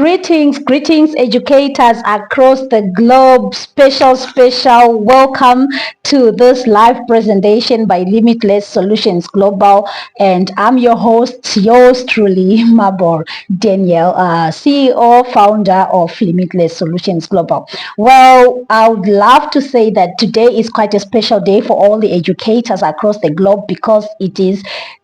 Greetings, educators across the globe. Special welcome to this live presentation by Limitless Solutions Global, and I'm your host, yours truly, 𝗂𝗵𝗶 Danielle, CEO, founder of Limitless Solutions Global. Well, I would love to say that today is quite a special day for all the educators across the globe because it is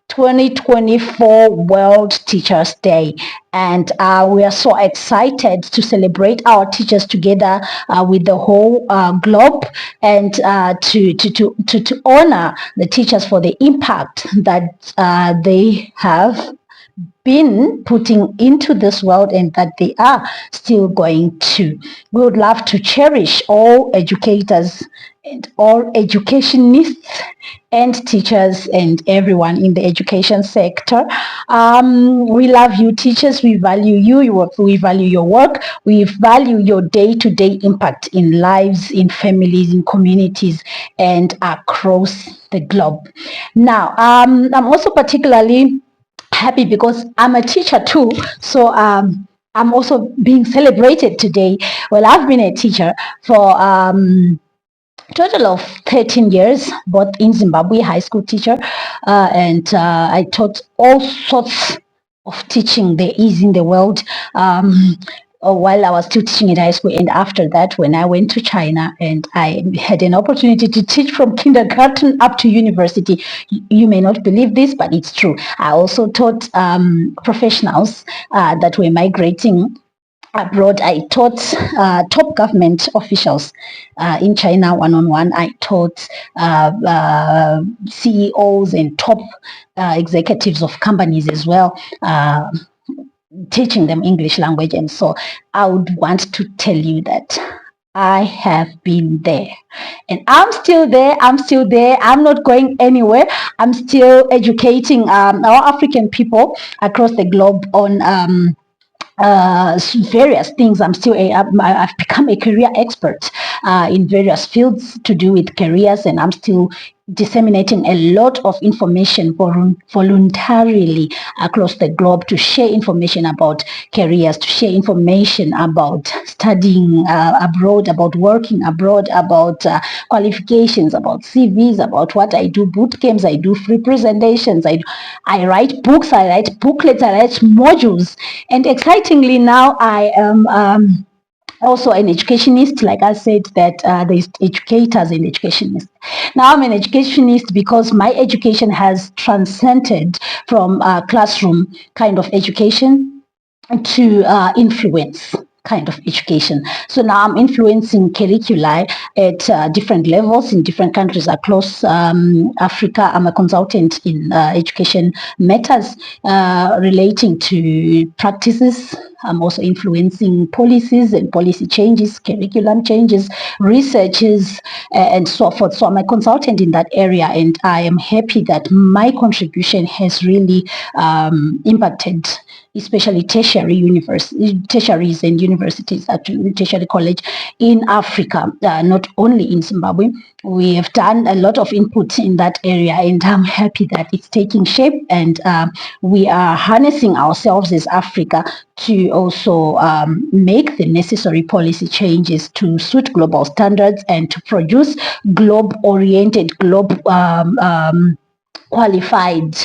2024 World Teachers Day, and we are so excited to celebrate our teachers together with the whole globe, and to honor the teachers for the impact that they have been putting into this world and that they are still going to. We would love to cherish all educators and all educationists and teachers and everyone in the education sector. We love you, teachers. We value you. We value your work. We value your day-to-day impact in lives, in families, in communities, and across the globe. Now, I'm also particularly happy because I'm a teacher too, so I'm also being celebrated today. Well, I've been a teacher for total of 13 years, both in Zimbabwe, high school teacher, and I taught all sorts of teaching there is in the world. While I was still teaching in high school, and after that when I went to China and I had an opportunity to teach from kindergarten up to university. You may not believe this, but it's true. I also taught professionals that were migrating abroad. I taught top government officials in China one-on-one. I taught CEOs and top executives of companies as well, teaching them English language. And so I would want to tell you that I have been there and I'm still there. I'm not going anywhere. I'm still educating our African people across the globe on various things. I've become a career expert in various fields to do with careers, and I'm still disseminating a lot of information voluntarily across the globe to share information about careers, to share information about studying abroad, about working abroad, about qualifications, about CVs, about what I do, boot camps, I do free presentations, I write books, I write booklets, I write modules, and excitingly now I am also an educationist. Like I said, that there's educators and educationists. Now I'm an educationist because my education has transcended from classroom kind of education to influence kind of education. So now I'm influencing curricula at different levels in different countries across Africa. I'm a consultant in education matters relating to practices. I'm also influencing policies and policy changes, curriculum changes, researches, and so forth. So I'm a consultant in that area, and I am happy that my contribution has really impacted especially tertiaries and universities, actually tertiary college in Africa, not only in Zimbabwe. We have done a lot of input in that area, and I'm happy that it's taking shape, and we are harnessing ourselves as Africa to also make the necessary policy changes to suit global standards and to produce globe-oriented, qualified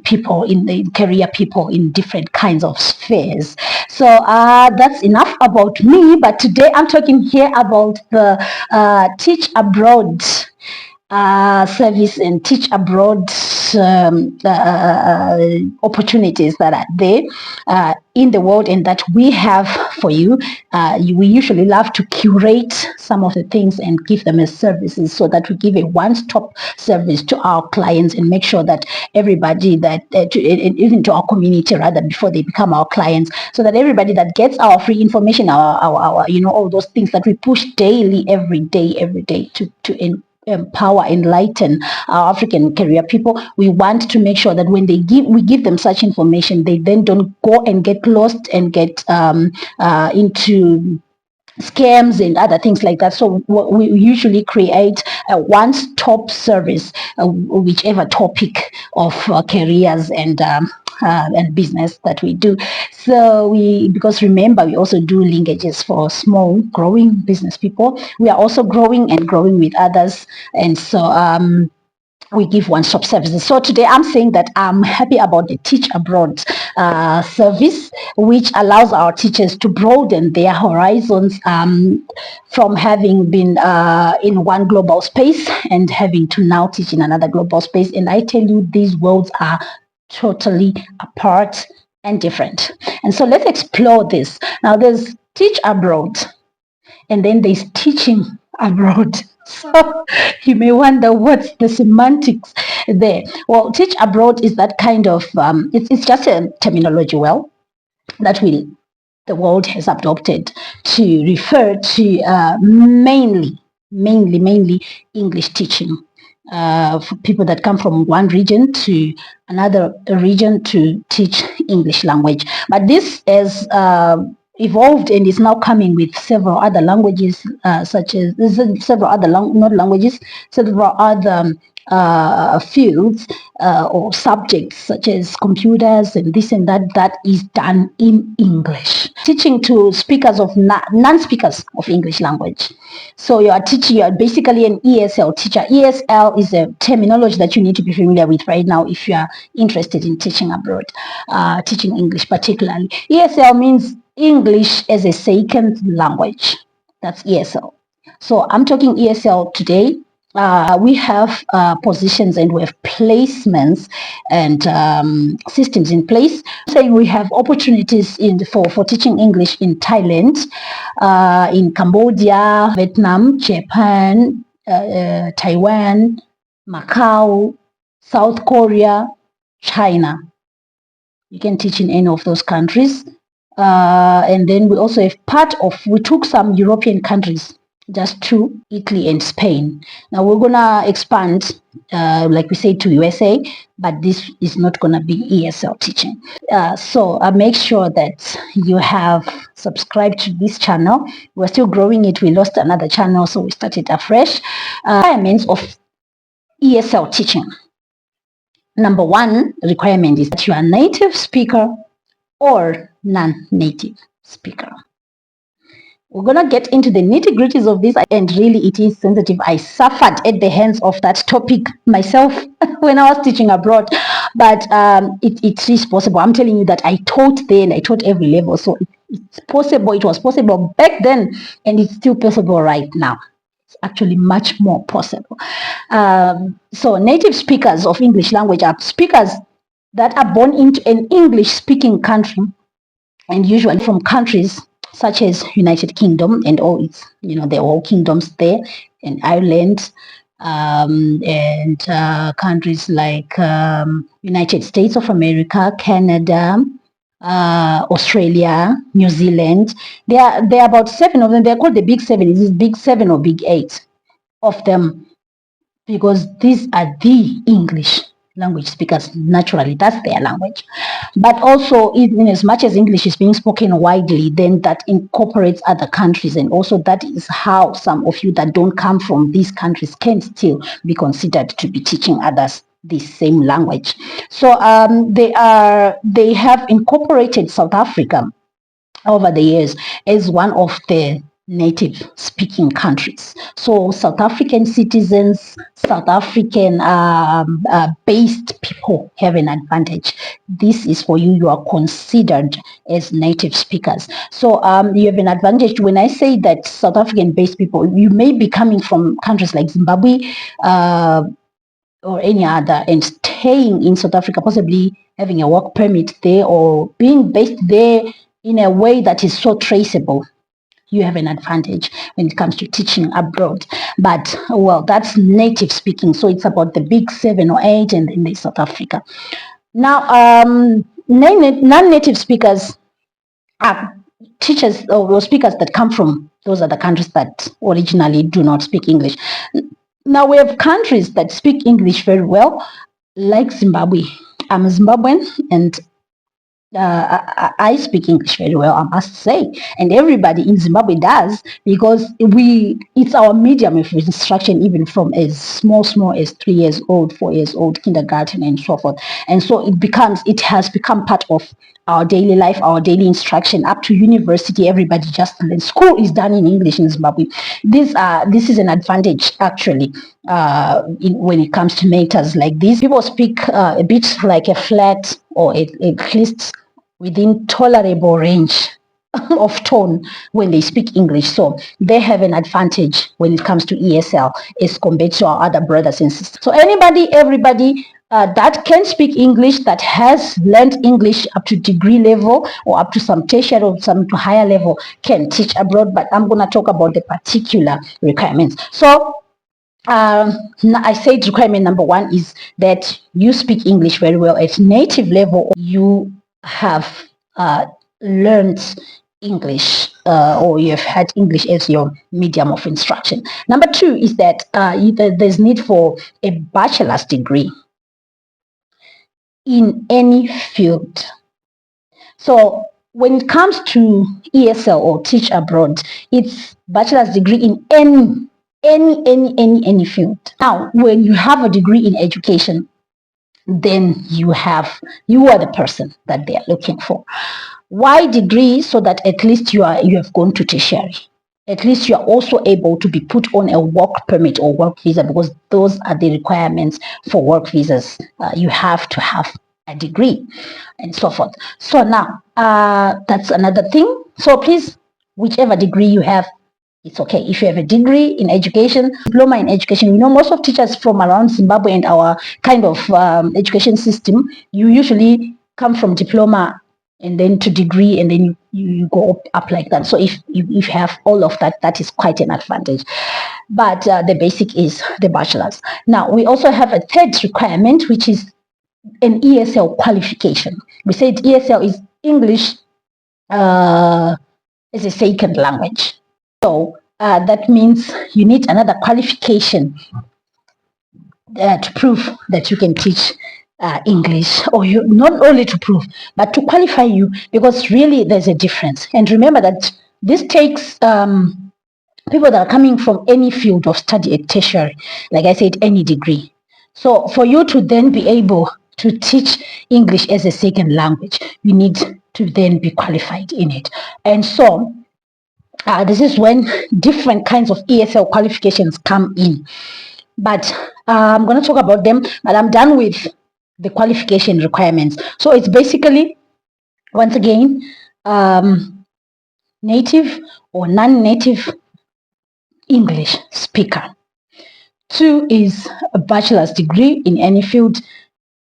people in the career people in different kinds of spheres. So that's enough about me, but today I'm talking here about the teach abroad service and teach abroad opportunities that are there in the world and that we have for you. We usually love to curate some of the things and give them as services, so that we give a one-stop service to our clients and make sure that everybody that even to our community rather, before they become our clients, so that everybody that gets our free information, our all those things that we push daily, every day to empower, enlighten our African career people. We want to make sure that when we give them such information, they then don't go and get lost and get into scams and other things like that. So we usually create a one-stop service, whichever topic of careers and and business that we do. So because remember, we also do linkages for small growing business people. We are also growing and growing with others, and so we give one-stop services. So today I'm saying that I'm happy about the Teach Abroad service, which allows our teachers to broaden their horizons from having been in one global space and having to now teach in another global space. And I tell you, these worlds are totally apart and different. And so let's explore this. Now there's Teach Abroad, and then there's teaching abroad. So you may wonder what's the semantics there. Well, teach abroad is that kind of it's just a terminology, well, that the world has adopted to refer to mainly English teaching for people that come from one region to another region to teach English language. But this has evolved and is now coming with several other languages, such as several other several other fields or subjects such as computers and this and that, that is done in English. Teaching to speakers of non-speakers of English language. So you are basically an ESL teacher. ESL is a terminology that you need to be familiar with right now if you are interested in teaching abroad, teaching English particularly. ESL means English as a second language. That's ESL. So I'm talking ESL today. We have positions and we have placements and systems in place. Saying we have opportunities for teaching English in Thailand, in Cambodia, Vietnam, Japan, Taiwan, Macau, South Korea, China. You can teach in any of those countries. And then we also have we took some European countries, just to Italy and Spain. Now we're gonna expand, like we say, to USA, but this is not gonna be ESL teaching. So make sure that you have subscribed to this channel. We're still growing it. We lost another channel, so we started afresh. Requirements of ESL teaching. Number one requirement is that you are a native speaker or non-native speaker. We're gonna get into the nitty-gritties of this, and really it is sensitive. I suffered at the hands of that topic myself when I was teaching abroad, but it is possible. I'm telling you that I taught then, I taught every level, so it's possible. It was possible back then, and it's still possible right now. It's actually much more possible. So native speakers of English language are speakers that are born into an English-speaking country, and usually from countries such as United Kingdom and all its, they're all kingdoms there, and Ireland, and countries like United States of America, Canada, Australia, New Zealand. There are about 7 of them. They're called the Big 7. Is it Big 7 or Big 8 of them? Because these are the English language speakers. Naturally, that's their language. But also, in as much as English is being spoken widely, then that incorporates other countries, and also that is how some of you that don't come from these countries can still be considered to be teaching others this same language. So they have incorporated South Africa over the years as one of the native speaking countries. So South African citizens, South African based people have an advantage. This is for you. You are considered as native speakers. So you have an advantage. When I say that South African based people, you may be coming from countries like Zimbabwe or any other and staying in South Africa, possibly having a work permit there or being based there in a way that is so traceable. You have an advantage when it comes to teaching abroad. But, well, that's native speaking. So it's about the Big 7 or 8, and then there's South Africa. Now, non-native speakers are teachers or speakers that come from those other countries that originally do not speak English. Now, we have countries that speak English very well, like Zimbabwe. I'm a Zimbabwean, and I speak English very well, I must say, and everybody in Zimbabwe does, because it's our medium of instruction, even from as small as 3 years old, 4 years old, kindergarten, and so forth. And so it has become part of our daily life, our daily instruction. Up to university, everybody just learns. School is done in English in Zimbabwe. This is an advantage, actually, when it comes to matters like this. People speak a bit like a flat, or at least within tolerable range of tone when they speak English. So they have an advantage when it comes to ESL as compared to our other brothers and sisters. So everybody that can speak English, that has learned English up to degree level or up to some tertiary or some to higher level, can teach abroad. But I'm going to talk about the particular requirements. So I said requirement number 1 is that you speak English very well at native level. You have learned English, or you have had English as your medium of instruction. Number 2 is that there's need for a bachelor's degree in any field. So when it comes to ESL or teach abroad, it's bachelor's degree in any field. Now, when you have a degree in education, then you are the person that they are looking for. Why degree? So that at least you have gone to tertiary. At least you are also able to be put on a work permit or work visa, because those are the requirements for work visas. You have to have a degree and so forth. So now that's another thing. So please, whichever degree you have, it's okay. If you have a degree in education, diploma in education, you know, most of teachers from around Zimbabwe and our kind of education system, you usually come from diploma and then to degree, and then you go up like that. So if you have all of that, that is quite an advantage. But the basic is the bachelor's. Now, we also have a third requirement, which is an ESL qualification. We said ESL is English as a second language. So that means you need another qualification to prove that you can teach English, or you not only to prove, but to qualify you, because really there's a difference. And remember that this takes people that are coming from any field of study at tertiary, like I said, any degree. So for you to then be able to teach English as a second language, you need to then be qualified in it. And so this is when different kinds of ESL qualifications come in. But I'm going to talk about them, but I'm done with the qualification requirements. So it's basically, once again, native or non-native English speaker. 2 is a bachelor's degree in any field.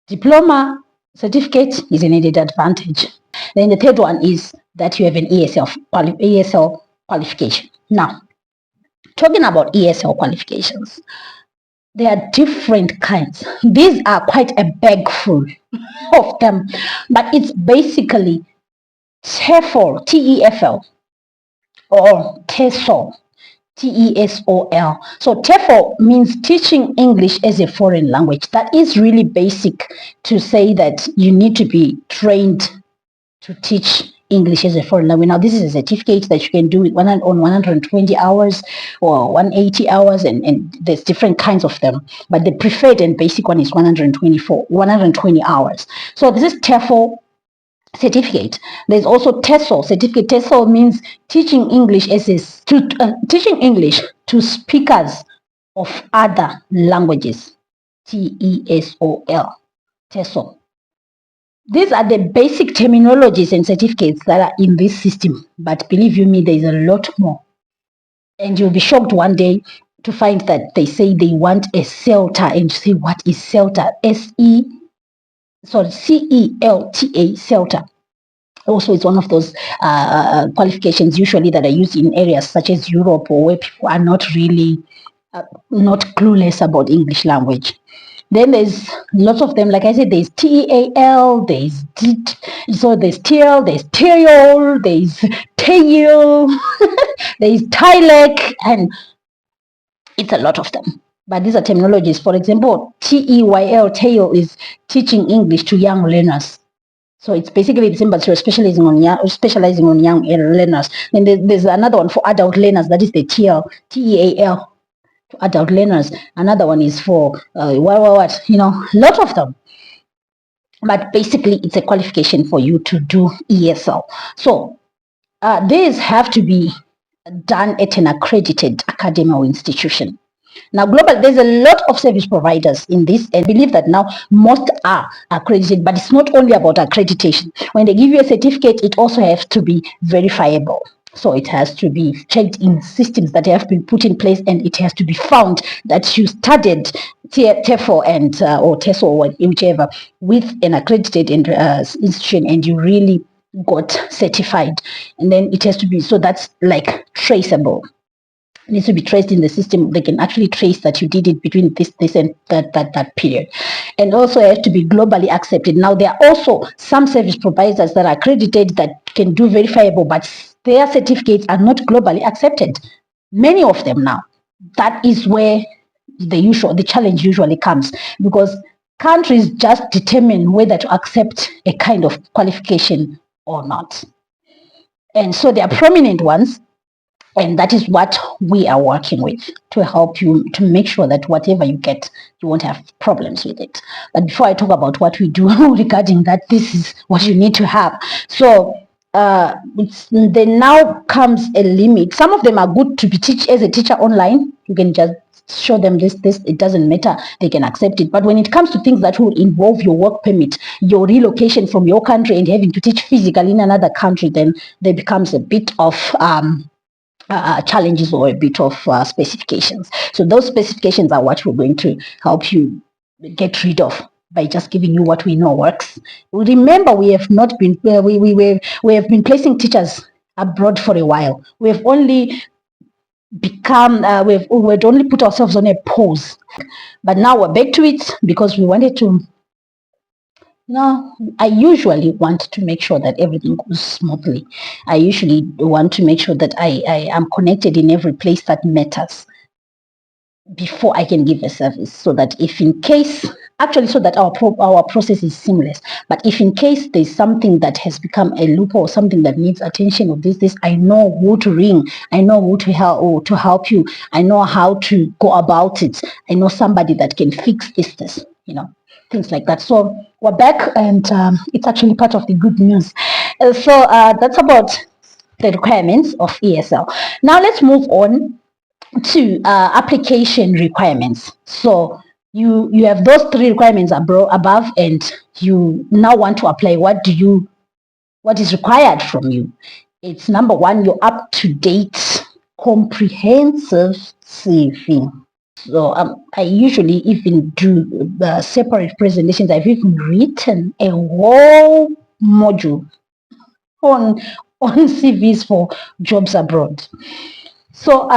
Diploma certificate is an added advantage. Then the third one is that you have an ESL qualification. Now, talking about ESL qualifications, there are different kinds. These are quite a bag full of them, but it's basically TEFL, TEFL, or TESOL, TESOL. So TEFL means teaching English as a foreign language. That is really basic to say that you need to be trained to teach English as a foreign language. Now, this is a certificate that you can do on 120 hours or 180 hours, and there's different kinds of them. But the preferred and basic one is 120 hours. So this is TEFL certificate. There's also TESOL certificate. TESOL means teaching English teaching English to speakers of other languages. TESOL. TESOL. These are the basic terminologies and certificates that are in this system, but believe you me, there's a lot more. And you'll be shocked one day to find that they say they want a CELTA, and you say, what is CELTA? CELTA, CELTA. Also, it's one of those qualifications usually that are used in areas such as Europe, or where people are not really not clueless about English language. Then there's lots of them. Like I said, there's TEAL, there's there's TL, there's TEOL, there's TEIL, there's TILEC, and it's a lot of them. But these are terminologies. For example, TEYL, TEIL, is teaching English to young learners. So it's basically the same, but you're specializing on young learners. Then there's another one for adult learners, that is the TEAL, adult learners. Another one is for what, lot of them. But basically, it's a qualification for you to do ESL. So these have to be done at an accredited academy or institution. Now, global, there's a lot of service providers in this, and believe that now most are accredited, but it's not only about accreditation. When they give you a certificate, it also has to be verifiable. So it has to be checked in systems that have been put in place, and it has to be found that you studied TEFL and or TESOL or whichever with an accredited institution, and you really got certified. And then it has to be, so that's like traceable. It needs to be traced in the system. They can actually trace that you did it between this and that period. And also it has to be globally accepted. Now, there are also some service providers that are accredited that can do verifiable, but their certificates are not globally accepted. Many of them now. That is where the challenge usually comes, because countries just determine whether to accept a kind of qualification or not. And so there are prominent ones, and that is what we are working with to help you to make sure that whatever you get, you won't have problems with it. But before I talk about what we do regarding that, this is what you need to have. So then now comes a limit. Some of them are good to be as a teacher online. You can just show them this, it doesn't matter, they can accept it. But when it comes to things that will involve your work permit, your relocation from your country and having to teach physically in another country, then there becomes a bit of challenges or a bit of specifications. So those specifications are what we're going to help you get rid of by just giving you what we know works. Remember, we have not been we have been placing teachers abroad for a while. We have only become we've only put ourselves on a pause, but now we're back to it because we wanted to. No, I usually want to make sure that everything goes smoothly. I usually want to make sure that I am connected in every place that matters before I can give a service, so that if in case, actually, so that our process is seamless. But if in case there's something that has become a loophole, something that needs attention of this, I know who to ring. I know who to help you. I know how to go about it. I know somebody that can fix this, things like that. So we're back, and it's actually part of the good news. So that's about the requirements of ESL. Now let's move on to application requirements. So you have those three requirements above, and you now want to apply. What is required from you? It's number one, your up-to-date comprehensive CV. So I usually even do separate presentations. I've even written a whole module on CVs for jobs abroad. So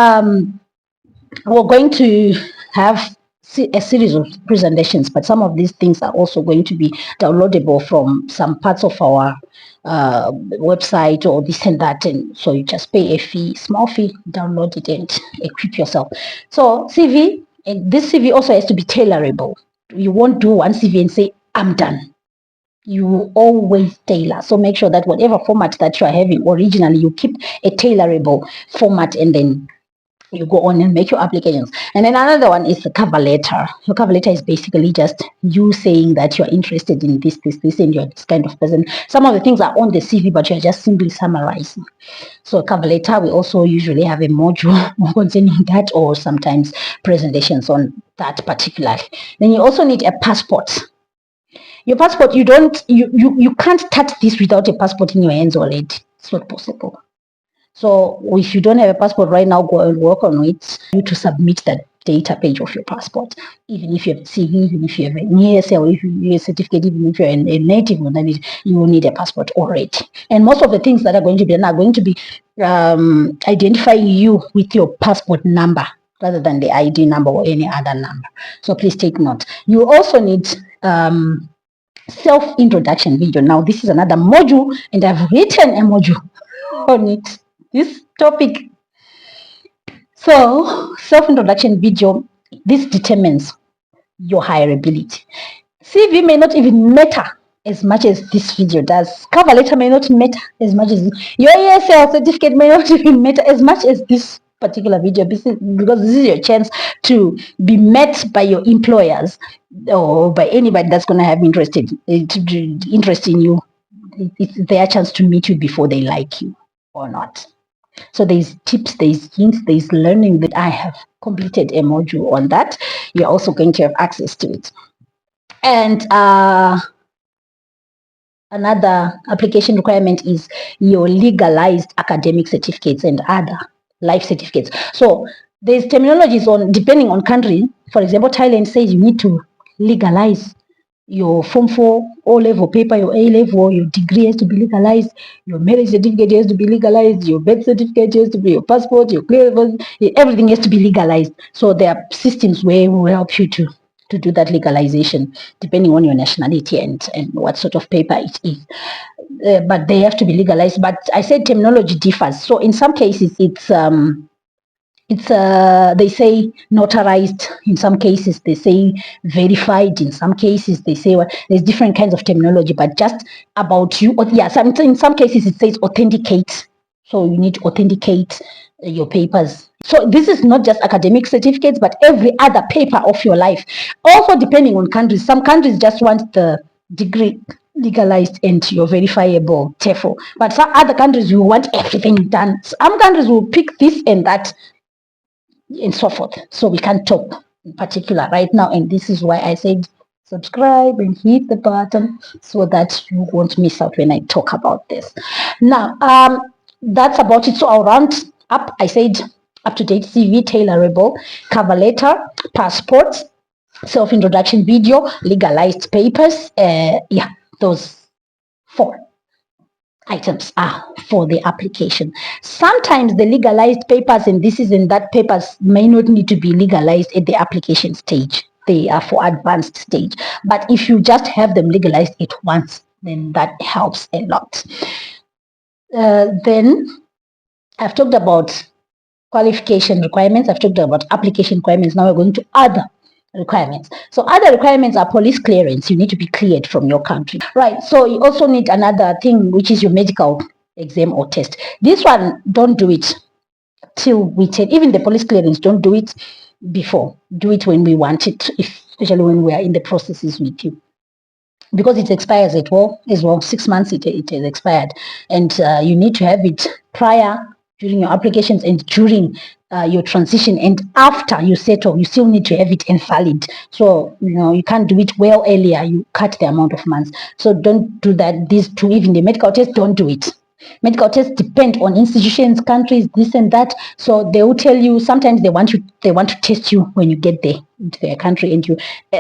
we're going to have a series of presentations, but some of these things are also going to be downloadable from some parts of our website or this and that, and so you just pay a small fee, download it and equip yourself. So CV, and this CV also has to be tailorable. You won't do one CV and say, I'm done. You will always tailor. So make sure that whatever format that you are having originally, you keep a tailorable format, and then you go on and make your applications. And then another one is the cover letter. Your cover letter is basically just you saying that you're interested in this, and you're this kind of person. Some of the things are on the CV, but you're just simply summarizing. So cover letter, we also usually have a module containing that, or sometimes presentations on that particularly. Then you also need a passport. Your passport, you can't touch this without a passport in your hands already. It's not possible. So if you don't have a passport right now, go and work on it. You to submit that data page of your passport. Even if you have a CV, even if you have an ESL, if you have a certificate, even if you're a native, then you will need a passport already. And most of the things that are going to be done are going to be identifying you with your passport number rather than the ID number or any other number. So please take note. You also need self-introduction video. Now this is another module, and I've written a module on it. This topic. So self-introduction video, this determines your hireability. CV may not even matter as much as this video does. Cover letter may not matter as much as your ESL certificate may not even matter as much as this particular video, because this is your chance to be met by your employers or by anybody that's going to have interest in you. It's their chance to meet you before they like you or not. So there's tips, there's hints, there's learning that I have completed a module on that. You're also going to have access to it. And another application requirement is your legalized academic certificates and other life certificates. So there's terminologies on depending on country. For example, Thailand says you need to legalize your Form 4 O-level paper, your A-level, your degree has to be legalized, your marriage certificate has to be legalized, your birth certificate has to be, your passport, your clearance, everything has to be legalized. So there are systems where will help you to do that legalization, depending on your nationality and what sort of paper it is. But they have to be legalized. But I said terminology differs. So in some cases, they say notarized, in some cases they say verified, in some cases they say there's different kinds of terminology, but just about you. Yeah, in some cases it says authenticate, so you need to authenticate your papers. So this is not just academic certificates, but every other paper of your life. Also depending on countries, some countries just want the degree legalized and your verifiable TEFL, but some other countries will want everything done. Some countries will pick this and that and so forth. So we can't talk in particular right now, and this is why I said subscribe and hit the button so that you won't miss out when I talk about this. Now that's about it. So I'll round up. I said up-to-date CV, tailorable, cover letter, passport, self-introduction video, legalized papers. Yeah, those 4 items are for the application. Sometimes the legalized papers and this is and that papers may not need to be legalized at the application stage. They are for advanced stage. But if you just have them legalized at once, then that helps a lot. Then I've talked about qualification requirements. I've talked about application requirements. Now we're going to other requirements. So other requirements are police clearance. You need to be cleared from your country, right? So you also need another thing, which is your medical exam or test. This one, don't do it till we take, even the police clearance, don't do it before. Do it when we want it, especially when we are in the processes with you, because it expires as well. 6 months it has expired, and you need to have it prior, during your applications, and during your transition, and after you settle, you still need to have it and valid. So you can't do it well earlier, you cut the amount of months. So don't do that. These two, even the medical test, don't do it. Medical tests depend on institutions, countries, this and that. So they will tell you, sometimes they want to test you when you get there into their country, and you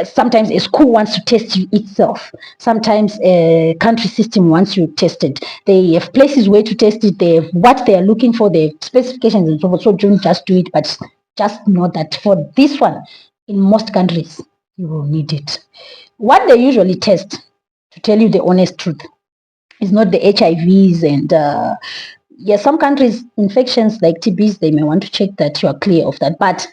sometimes a school wants to test you itself. Sometimes a country system wants you tested. They have places where to test it. They have what they are looking for, the specifications and so forth. So don't just do it, but just know that for this one, in most countries, you will need it. What they usually test, to tell you the honest truth, is not the HIVs and yeah, some countries, infections like TBs, they may want to check that you are clear of that, but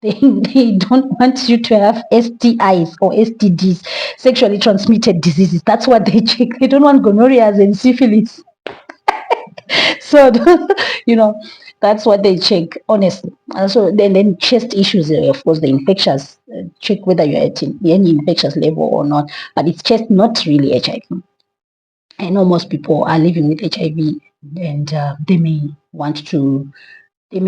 they don't want you to have STIs or STDs, sexually transmitted diseases. That's what they check. They don't want gonorrhea and syphilis. So that's what they check, honestly. So then chest issues, of course, the infectious, check whether you're at any infectious level or not, but it's chest, not really HIV. I know most people are living with HIV, and they may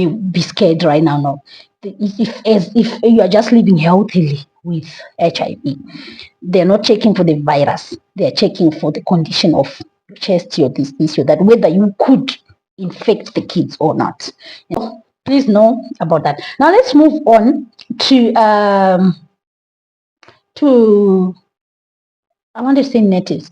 be scared right now. No, if you are just living healthily with HIV, they're not checking for the virus. They're checking for the condition of chest or this issue, that whether you could infect the kids or not. Please know about that. Now let's move on to I want to say natives.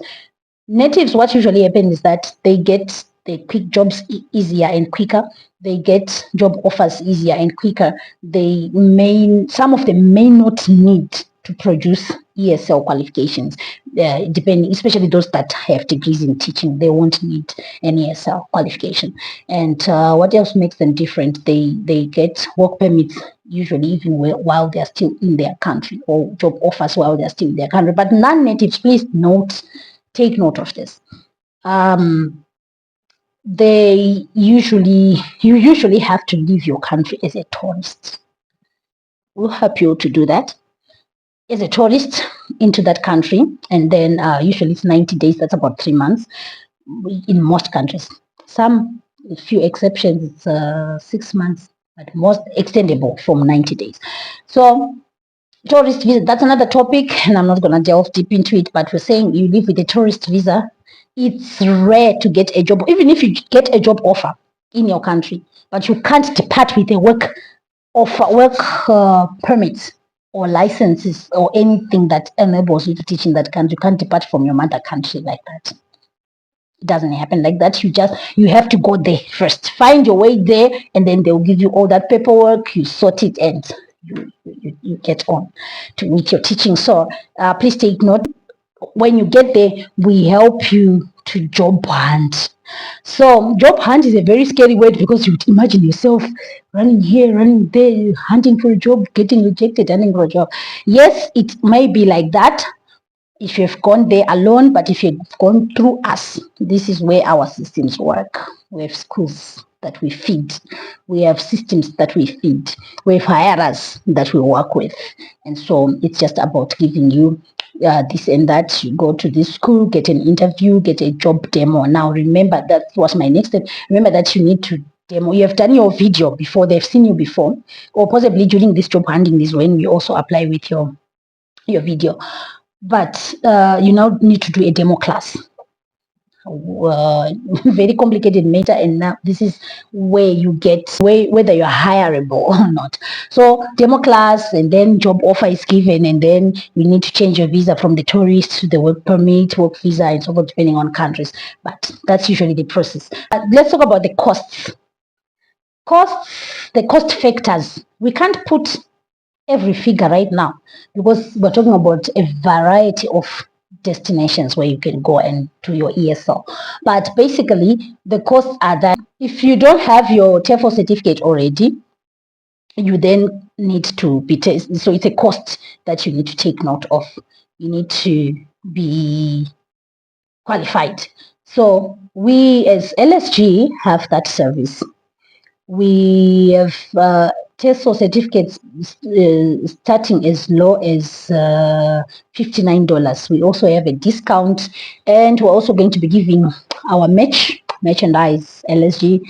Natives, what usually happens is that they get the quick jobs easier and quicker. They get job offers easier and quicker. Some of them may not need to produce ESL qualifications, depending, especially those that have degrees in teaching. They won't need an ESL qualification. And what else makes them different? They get work permits usually even while they're still in their country, or job offers while they're still in their country. But non-natives, please note take note of this. You usually have to leave your country as a tourist. We'll help you to do that as a tourist into that country, and then usually it's 90 days. That's about 3 months in most countries. Some few exceptions, 6 months, but most extendable from 90 days. So tourist visa, that's another topic, and I'm not going to delve deep into it, but we're saying you live with a tourist visa. It's rare to get a job, even if you get a job offer in your country, but you can't depart with a work permit or licenses or anything that enables you to teach in that country. You can't depart from your mother country like that. It doesn't happen like that. You have to go there first, find your way there, and then they'll give you all that paperwork. You sort it, and you get on to meet your teaching. So please take note. When you get there, we help you to job hunt. So job hunt is a very scary word, because you imagine yourself running here, running there, hunting for a job, getting rejected, hunting for a job. Yes, it may be like that if you've gone there alone, but if you've gone through us, this is where our systems work. We have schools that we feed, we have systems that we feed, we have hirers that we work with, and so it's just about giving you this and that. You go to this school, get an interview, get a job demo. Now remember, that was my next step. Remember that you need to demo. You have done your video before, they've seen you before, or possibly during this job hunting is when you also apply with your video. But you now need to do a demo class. Very complicated matter, and now this is where you get whether you're hireable or not. So demo class, and then job offer is given, and then you need to change your visa from the tourist to the work permit, work visa, and so forth, depending on countries. But that's usually the process. Let's talk about the costs. The cost factors. We can't put every figure right now, because we're talking about a variety of destinations where you can go and do your ESL. But basically, the costs are that if you don't have your TEFL certificate already, you then need to be tested. So it's a cost that you need to take note of. You need to be qualified. So we as LSG have that service. We have TESOL certificates starting as low as $59. We also have a discount, and we're also going to be giving our merchandise LSG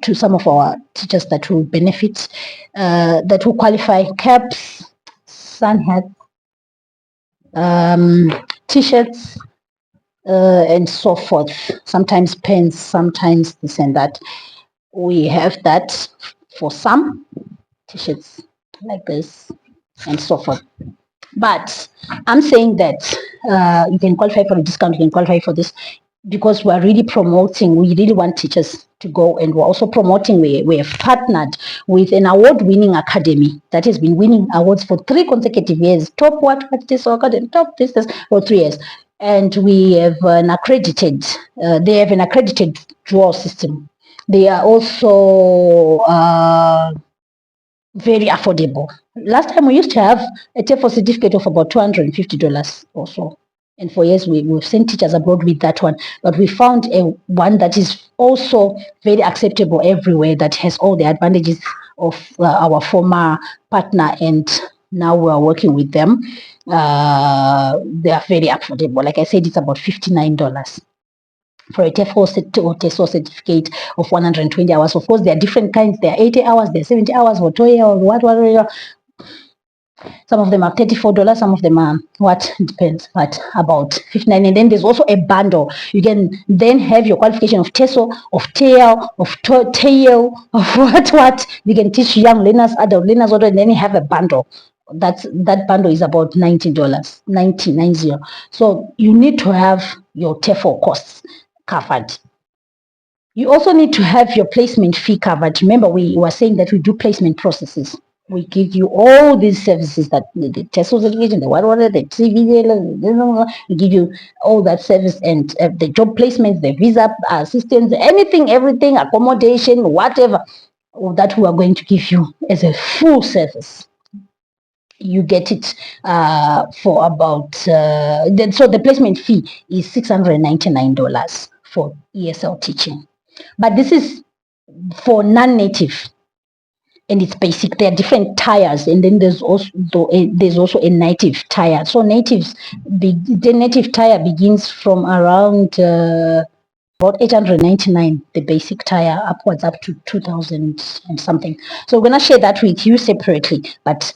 to some of our teachers that will benefit, that will qualify: caps, sun hats, t-shirts, and so forth. Sometimes pens, sometimes this and that. We have that for some t-shirts like this and so forth. But I'm saying that you can qualify for a discount, you can qualify for this, because we're really promoting, we really want teachers to go, and we're also promoting, we have partnered with an award-winning academy that has been winning awards for 3 consecutive years, top TESOL academy, top this for 3 years. And we have an accredited, they have an accredited draw system. They are also very affordable. Last time we used to have a TEFL certificate of about $250 or so. And for years we've sent teachers abroad with that one. But we found one that is also very acceptable everywhere, that has all the advantages of our former partner, and now we're working with them. They are very affordable. Like I said, it's about $59 for a TEFL or TESOL certificate of 120 hours. Of course, there are different kinds. There are 80 hours, there are 70 hours, or 2 hours, whatever. Some of them are $34, some of them are it depends, but about $59. And then there's also a bundle. You can then have your qualification of TESOL, of TEL, of TEL, of what. You can teach young learners, adult learners, and then you have a bundle. That bundle is about $90, 90. So you need to have your TEFL costs covered. You also need to have your placement fee covered. Remember, we were saying that we do placement processes. We give you all these services, that the TESOL certification, the the CV, we give you all that service, and the job placements, the visa assistance, everything, accommodation, whatever, that we are going to give you as a full service. you get it for about so the placement fee is $699 for ESL teaching, but this is for non-native and it's basic. There are different tiers, and then there's also a native tier. So the native tier begins from around about 899, the basic tier, upwards up to 2000 and something. So we're gonna share that with you separately, but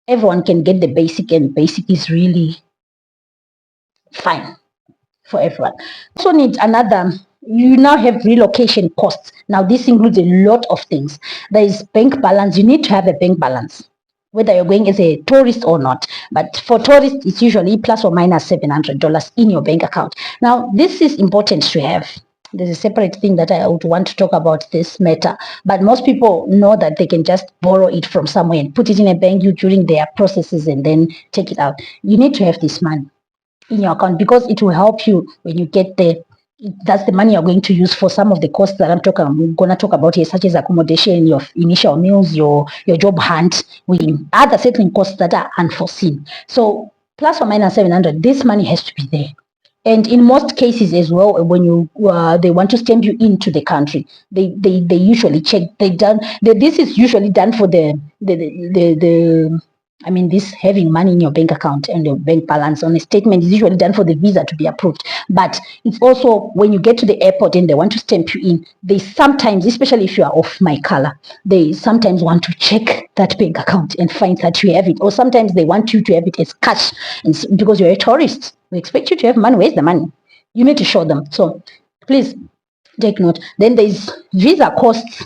everyone can get the basic, and basic is really fine for everyone. Also need another, you now have relocation costs. Now this includes a lot of things. There is bank balance. You need to have a bank balance, whether you're going as a tourist or not. But for tourists, it's usually plus or minus $700 in your bank account. Now this is important to have. There's a separate thing that I would want to talk about this matter, but most people know that they can just borrow it from somewhere and put it in a bank during their processes and then take it out. You need to have this money in your account because it will help you when you get there. That's the money you're going to use for some of the costs that I'm going to talk about here, such as accommodation, your initial meals, your job hunt, with other certain costs that are unforeseen. So plus or minus 700, this money has to be there. And in most cases as well, when you they want to stamp you into the country, they usually check. This is usually done for this having money in your bank account and your bank balance on a statement is usually done for the visa to be approved. But it's also when you get to the airport and they want to stamp you in, they sometimes, especially if you are of my color, they sometimes want to check that bank account and find that you have it. Or sometimes they want you to have it as cash, and because you're a tourist, we expect you to have money. Where's the money? You need to show them. So please take note. Then there's visa costs.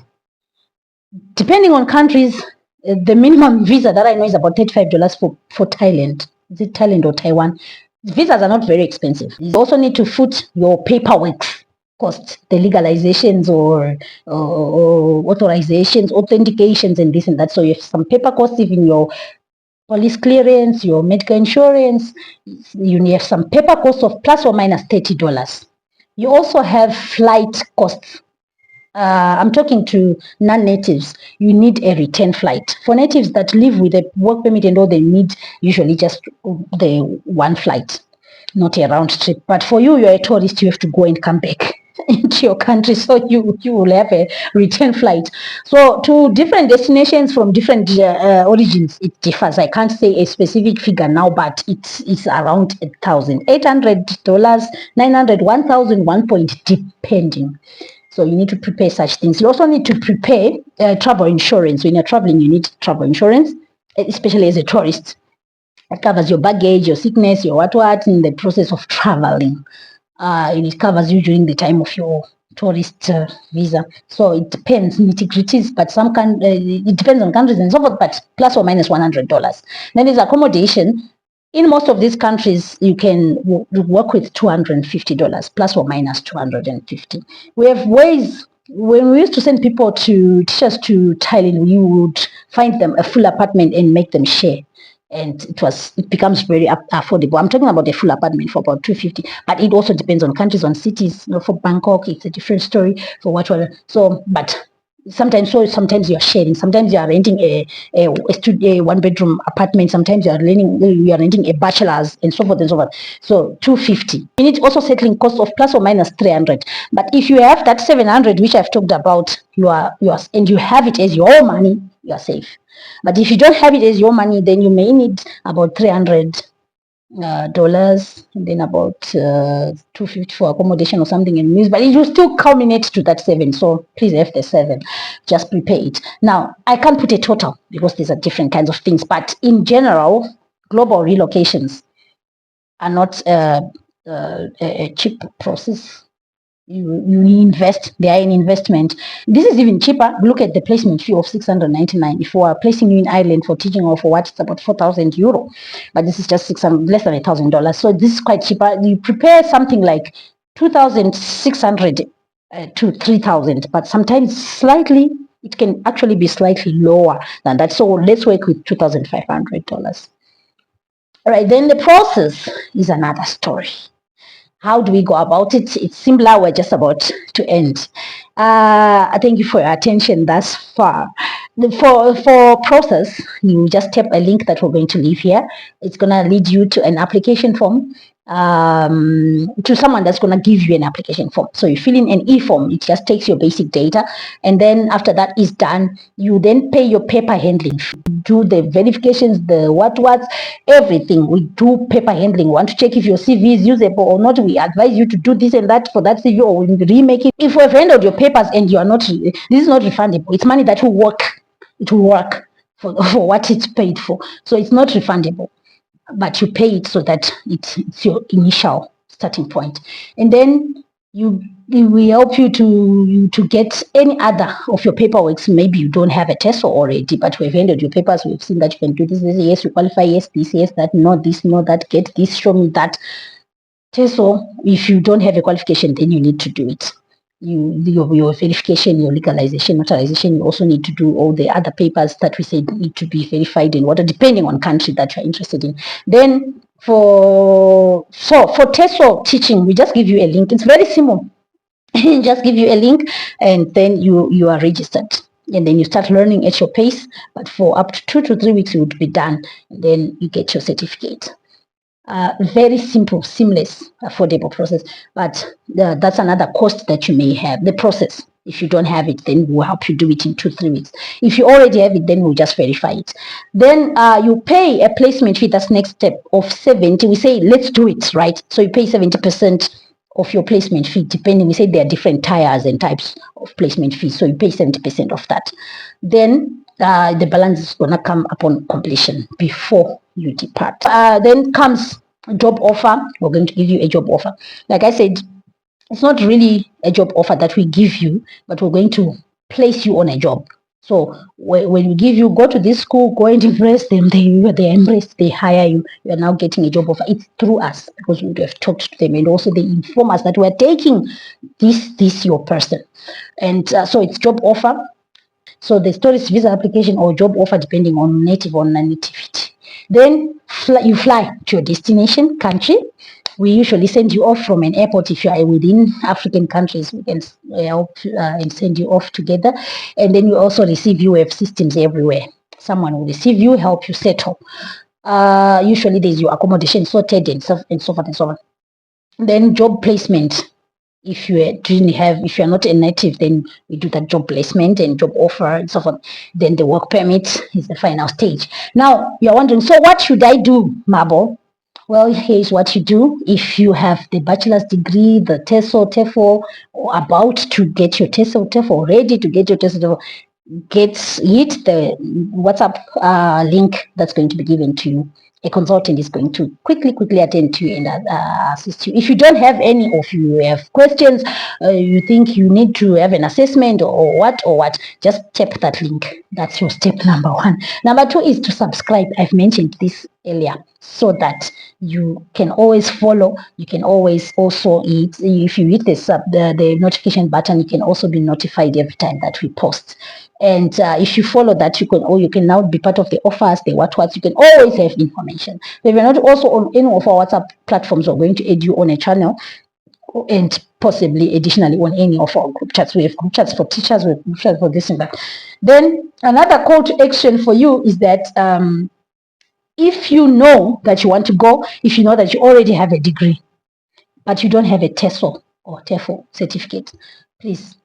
Depending on countries, the minimum visa that I know is about $35 for Thailand. Is it Thailand or Taiwan? Visas are not very expensive. You also need to foot your paperwork costs, the legalizations or authorizations, authentications, and this and that. So you have some paper costs, even your police clearance, your medical insurance. You have some paper costs of plus or minus $30. You also have flight costs. I'm talking to non-natives. You need a return flight. For natives that live with a work permit and all, they need usually just the one flight, not a round trip. But for you, you're a tourist, you have to go and come back into your country, so you will have a return flight. So to different destinations from different origins, it differs. I can't say a specific figure now, but it's around $1,800, $900, $1,000, 1 point, depending. So you need to prepare such things. You also need to prepare travel insurance. When you're traveling, you need travel insurance, especially as a tourist. It covers your baggage, your sickness, your what in the process of traveling. And it covers you during the time of your tourist visa. So it depends, nitty-gritties, but it depends on countries and so forth, but plus or minus $100. Then there's accommodation. In most of these countries, you can work with $250, plus or minus $250. We have ways. When we used to send people to teachers to Thailand, we would find them a full apartment and make them share, and it becomes very affordable. I'm talking about a full apartment for about $250, but it also depends on countries, on cities. For Bangkok, it's a different story. For whatever. So, but sometimes you're sharing. Sometimes you are renting a 1-bedroom apartment. Sometimes you are renting a bachelor's, and so forth and so forth. So $250. You need also settling cost of plus or minus $300. But if you have that $700, which I've talked about, and you have it as your money, you are safe. But if you don't have it as your money, then you may need about $300, and then about $250 for accommodation or something in meals, but it will still culminate to that $7. So please have the $7, just prepare it. Now I can't put a total because these are different kinds of things, but in general, global relocations are not a cheap process. You invest, they are an investment. This is even cheaper. Look at the placement fee of $699. If we are placing you in Ireland for teaching or for what, it's about €4,000, but this is just less than $1,000. So this is quite cheaper. You prepare something like 2,600 to 3,000, but sometimes it can actually be slightly lower than that. So let's work with $2,500. All right, then the process is another story. How do we go about it? It's similar. We're just about to end. I thank you for your attention thus far. For process, you just tap a link that we're going to leave here. It's going to lead you to an application form, to someone that's going to give you an application form. So you fill in an e-form. It just takes your basic data, and then after that is done, you then pay your paper handling, do the verifications, the what's everything. We do paper handling. We want to check if your CV is usable or not. We advise you to do this and that for that CV, or we remake it. If we've handled your papers and you are not, this is not refundable. It's money that will work. It will work for what it's paid for. So it's not refundable, but you pay it so that it's your initial starting point. And then we help you to get any other of your paperwork. Maybe you don't have a TESOL already, but we've handled your papers. We've seen that you can do this, yes, you qualify, yes, this, yes, that, no, this, no, that, get this, show me that. TESOL, if you don't have a qualification, then you need to do it. Your verification, your legalization, notarization, you also need to do all the other papers that we said need to be verified in water, depending on country that you're interested in. Then for TESOL teaching, we just give you a link. It's very simple. Just give you a link, and then you are registered, and then you start learning at your pace. But for up to 2 to 3 weeks, it would be done, and then you get your certificate. Very simple, seamless, affordable process, but that's another cost that you may have, the process. If you don't have it, then we'll help you do it in 2 to 3 weeks. If you already have it, then we'll just verify it. Then you pay a placement fee. That's next step of 70. We say, let's do it, right? So you pay 70% of your placement fee, depending. We say there are different tiers and types of placement fees, so you pay 70% of that. Then the balance is going to come upon completion before you depart. Then comes a job offer. We're going to give you a job offer. Like I said, it's not really a job offer that we give you, but we're going to place you on a job. So when we give you, go to this school, go and impress them, they embrace, they hire you, you are now getting a job offer. It's through us, because we would have talked to them, and also they inform us that we're taking this your person. And so it's job offer. So the tourist visa application or job offer, depending on native or non-nativity. Then you fly to your destination country. We usually send you off from an airport. If you are within African countries, we can help and send you off together. And then you also receive you. We have systems everywhere. Someone will receive you, help you settle. Usually there's your accommodation sorted and so forth and so on. Then job placement. If you are not a native, then we do that job placement and job offer and so forth. Then the work permit is the final stage. Now you're wondering, so what should I do, Mabo? Well, here's what you do. If you have the bachelor's degree, the TESOL, TEFL, or about to get your TESOL, TEFL, ready to get your TESOL, hit the WhatsApp link that's going to be given to you. A consultant is going to quickly attend to you and assist you. If you don't have any, or if you have questions, you think you need to have an assessment or what, just tap that link. That's your step number 1. Number 2 is to subscribe. I've mentioned this earlier, so that you can always follow. You can always also if you hit the notification button, you can also be notified every time that we post. And if you follow that, you can now be part of the offers, the what. You can always have information. If you're not also on any of our WhatsApp platforms, we're going to add you on a channel, and possibly additionally on any of our group chats. We have group chats for teachers, we have group chats for this and that. Then another call to action for you is that if you know that you want to go, if you know that you already have a degree, but you don't have a TESOL or TEFL certificate, please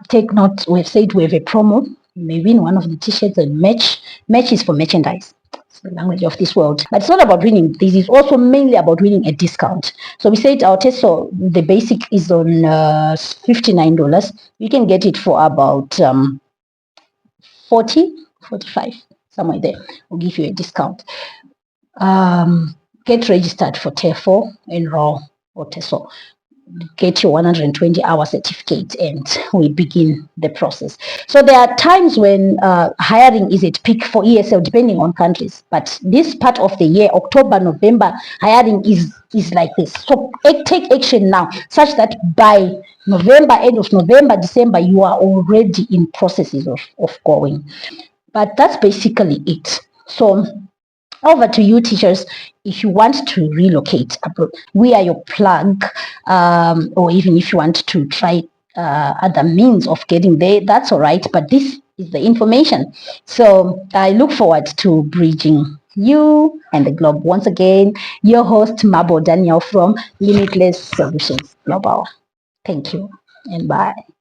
take note. We've said we have a promo. You may win one of the t-shirts, and merch is for merchandise. It's the language of this world. But it's not about winning. This is also mainly about winning a discount. So we said our TESOL, the basic is on $59. You can get it for about 40, 45, somewhere there. We'll give you a discount. Get registered for TEFL, enroll or TESOL. Get your 120-hour certificate, and we begin the process. So there are times when hiring is at peak for ESL, depending on countries. But this part of the year, October, November, hiring is like this. So take action now, such that by November, end of November, December, you are already in processes of going. But that's basically it. So over to you, teachers. If you want to relocate abroad, we are your plug, or even if you want to try other means of getting there, that's all right. But this is the information. So I look forward to bridging you and the globe. Once again, your host 𝗵𝗶 Daniel from Limitless Solutions Global. Thank you and bye.